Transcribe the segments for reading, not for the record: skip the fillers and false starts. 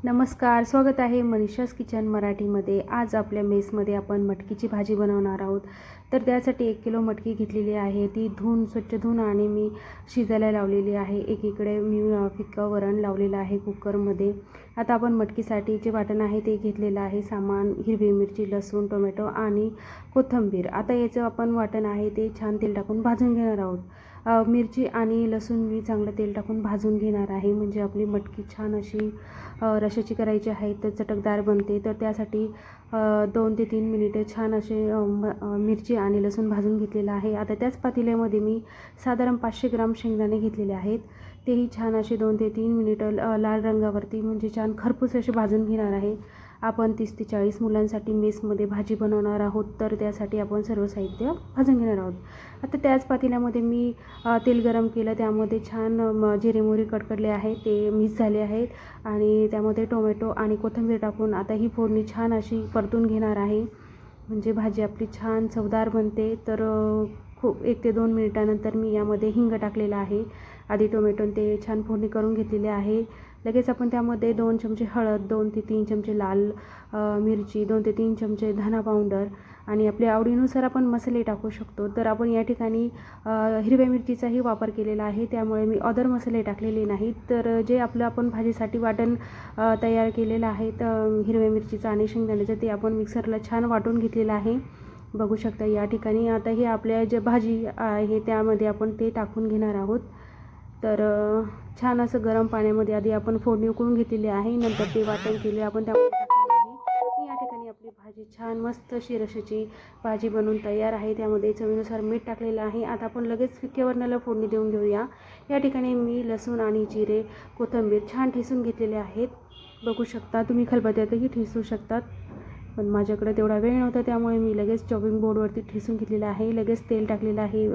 नमस्कार, स्वागत आहे मनीषाज किचन मराठीमध्ये। आज आपल्या मेसमध्ये आपण मटकीची भाजी बनवणार आहोत। तर त्यासाठी 1 किलो मटकी घेतलेली आहे। ती स्वच्छ धुवून आणि मी शिजायला लावलेली आहे। एकीकडे मी फिक्कं वरण लावलेलं आहे कुकरमध्ये। आता आपण मटकीसाठी जे वाटण आहे ते घेतलेलं आहे। सामान हिरवी मिरची, लसूण, टोमॅटो आणि कोथिंबीर। आता याचं आपण वाटण आहे ते छान तेल टाकून भाजून घेणार आहोत। मिरची आणि लसूण मी चांगलं तेल टाकून भाजून घेणार आहे, म्हणजे आपली मटकी छान अशी रशाची करायची आहे तर चटकदार बनते। तर त्यासाठी 2 ते 3 मिनिटे छान असे मिरची आणि लसूण भाजून घेतलेलं आहे। आता त्याच पातेल्यामध्ये मी साधारण 500 ग्राम शेंगदाणे घेतलेले आहेत। तेही छान असे 2 ते 3 मिनिटं लाल रंगावरती म्हणजे छान खरपूस असे भाजून घेणार आहे। आपण 30 ते 40 मुलांसाठी मेसमध्ये भाजी बनवणार आहोत, तर त्यासाठी आपण सर्व साहित्य भाजून घेणार आहोत। आता त्याच पातेल्यामध्ये मी तेल गरम केलं, त्यामध्ये छान जिरे मोहरी कडकडले आहे, ते मिक्स झाले आहेत आणि त्यामध्ये टोमॅटो आणि कोथिंबीर टाकून आता ही फोडणी छान अशी परतून घेणार आहे, म्हणजे भाजी आपली छान चवदार बनते। तर खूप 1 ते 2 मिनिटानंतर मी यामध्ये हिंग टाकलेला आहे। आधी टोमॅटो ते छान फोडणी करून घेतलेली आहे। लगेच आपण त्यामध्ये 2 चमचे हळद, 2 ते 3 चमचे लाल मिरची, 2 ते 3 चमचे धना पावडर आणि आपल्या आवडीनुसार आपण मसाले टाकू शकतो। तर आपण या ठिकाणी हिरव्या मिरचीचाही वापर केलेला आहे, त्यामुळे मी अदर मसाले टाकलेले नाहीत। तर जे आपलं आपण भाजीसाठी वाटण तयार केलेलं आहे तर हिरव्या मिरचीचं आणि शेंगदाण्याचं, ते आपण मिक्सरला छान वाटून घेतलेलं आहे, बघू शकता या ठिकाणी। आता हे आपल्या जे भाजी आहे त्यामध्ये आपण ते टाकून घेणार आहोत। तर छान असं गरम पाण्यामध्ये आधी आपण फोडणी उकळून घेतलेली आहे, नंतर ते वाटण केले आपण त्यामध्ये टाकलेलं आहे। या ठिकाणी आपली भाजी छान मस्त अशी रशाची भाजी बनवून तयार आहे। त्यामध्ये चवीनुसार मीठ टाकलेलं आहे। आता आपण लगेच फिक्क्या वरणाला फोडणी देऊन घेऊया। या ठिकाणी मी लसूण आणि जिरे, कोथिंबीर छान ठेचून घेतलेले आहेत, बघू शकता। तुम्ही खलबत्त्यातही ठेचू शकतात, पण माझ्याकडे तेवढा वेळ नव्हता, त्यामुळे मी लगेच चॉपिंग बोर्डवरती ठेचून घेतलेलं आहे। लगेच तेल टाकलेलं आहे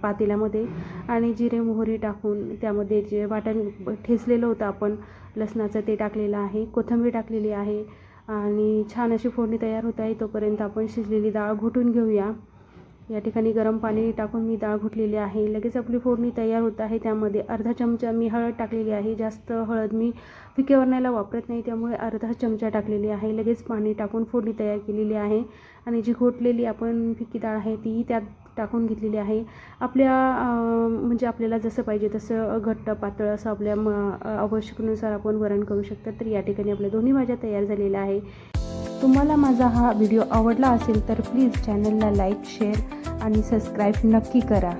पातेल्यामध्ये आणि जिरे मोहरी टाकून त्यामध्ये जे वाटण ठेचलेलं होतं आपण लसणाचं ते टाकलेलं आहे, कोथिंबीर टाकलेली आहे आणि छान अशी फोडणी तयार होत आहे। तोपर्यंत आपण शिजलेली डाळ घोटून घेऊया। या ठिकाणी गरम पाणी टाकून मी डाळ घोटलेली आहे। लगेच आपली फोडणी तयार होत आहे। त्यामध्ये अर्धा चमचा मी हळद टाकलेली आहे। जास्त हळद मी फिक्क्या वरणाला वापरत नाही, त्यामुळे अर्धा चमचा टाकलेली आहे। लगेच पाणी टाकून फोडणी तयार केलेली आहे आणि जी घोटलेली आपण फिक्की डाळ आहे ती त्यात टाकून घेतलेली आहे। आपल्या म्हणजे आपल्याला जसं पाहिजे तसं घट्ट पातळ असं आपल्या आवश्यकतेनुसार आपण वरण करू शकता। तर या ठिकाणी आपल्या दोन्ही भाज्या तयार झालेल्या आहे। तुम्हाला माझा हा व्हिडिओ आवडला असेल तर प्लीज चॅनलला लाईक, शेअर आणि सबस्क्राईब नक्की करा।